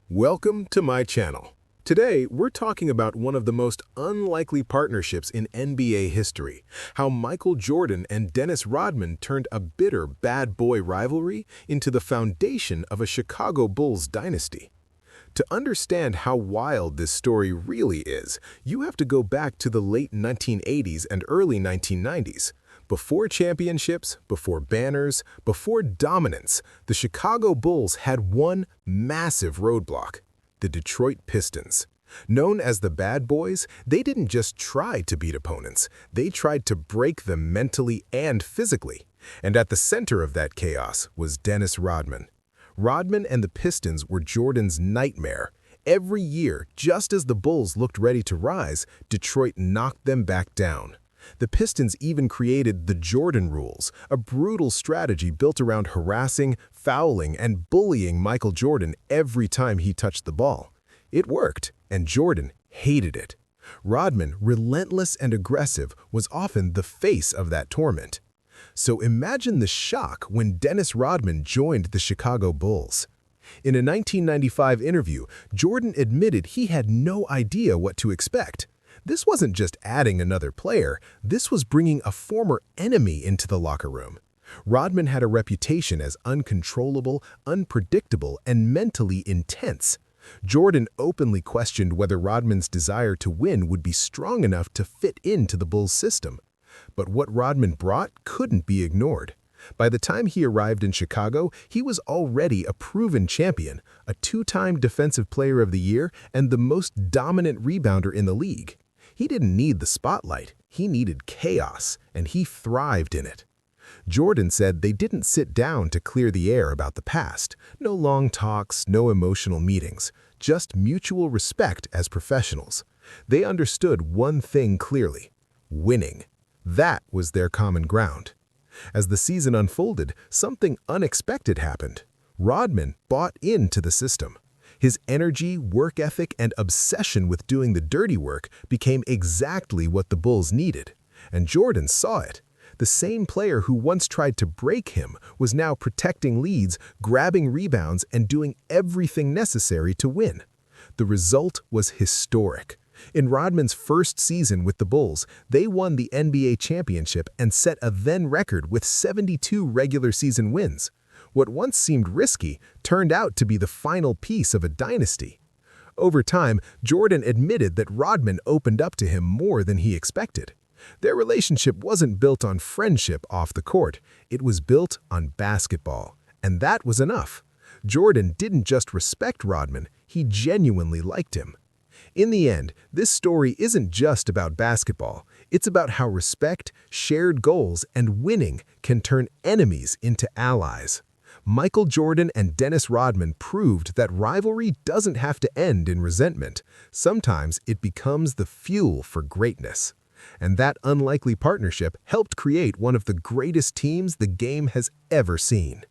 Welcome to my channel. Today, we're talking about one of the most unlikely partnerships in NBA history, how Michael Jordan and Dennis Rodman turned a bitter bad boy rivalry into the foundation of a Chicago Bulls dynasty. To understand how wild this story really is, you have to go back to the late 1980s and early 1990s. Before championships, before banners, before dominance, the Chicago Bulls had one massive roadblock: the Detroit Pistons. Known as the Bad Boys, they didn't just try to beat opponents, they tried to break them mentally and physically. And at the center of that chaos was Dennis Rodman. Rodman and the Pistons were Jordan's nightmare. Every year, just as the Bulls looked ready to rise, Detroit knocked them back down. The Pistons even created the Jordan rules, a brutal strategy built around harassing, fouling, and bullying Michael Jordan every time he touched the ball. It worked, and Jordan hated it. Rodman, relentless and aggressive, was often the face of that torment. So imagine the shock when Dennis Rodman joined the Chicago Bulls. In a 1995 interview, Jordan admitted he had no idea what to expect. This wasn't just adding another player, this was bringing a former enemy into the locker room. Rodman had a reputation as uncontrollable, unpredictable, and mentally intense. Jordan openly questioned whether Rodman's desire to win would be strong enough to fit into the Bulls' system. But what Rodman brought couldn't be ignored. By the time he arrived in Chicago, he was already a proven champion, a two-time Defensive Player of the Year, and the most dominant rebounder in the league. He didn't need the spotlight, he needed chaos, and he thrived in it. Jordan said they didn't sit down to clear the air about the past. No long talks, no emotional meetings, just mutual respect as professionals. They understood one thing clearly: winning. That was their common ground. As the season unfolded, something unexpected happened. Rodman bought into the system. His energy, work ethic, and obsession with doing the dirty work became exactly what the Bulls needed. And Jordan saw it. The same player who once tried to break him was now protecting leads, grabbing rebounds, and doing everything necessary to win. The result was historic. In Rodman's first season with the Bulls, they won the NBA championship and set a then record with 72 regular season wins. What once seemed risky turned out to be the final piece of a dynasty. Over time, Jordan admitted that Rodman opened up to him more than he expected. Their relationship wasn't built on friendship off the court, it was built on basketball. And that was enough. Jordan didn't just respect Rodman, he genuinely liked him. In the end, this story isn't just about basketball. It's about how respect, shared goals, and winning can turn enemies into allies. Michael Jordan and Dennis Rodman proved that rivalry doesn't have to end in resentment. Sometimes it becomes the fuel for greatness. And that unlikely partnership helped create one of the greatest teams the game has ever seen.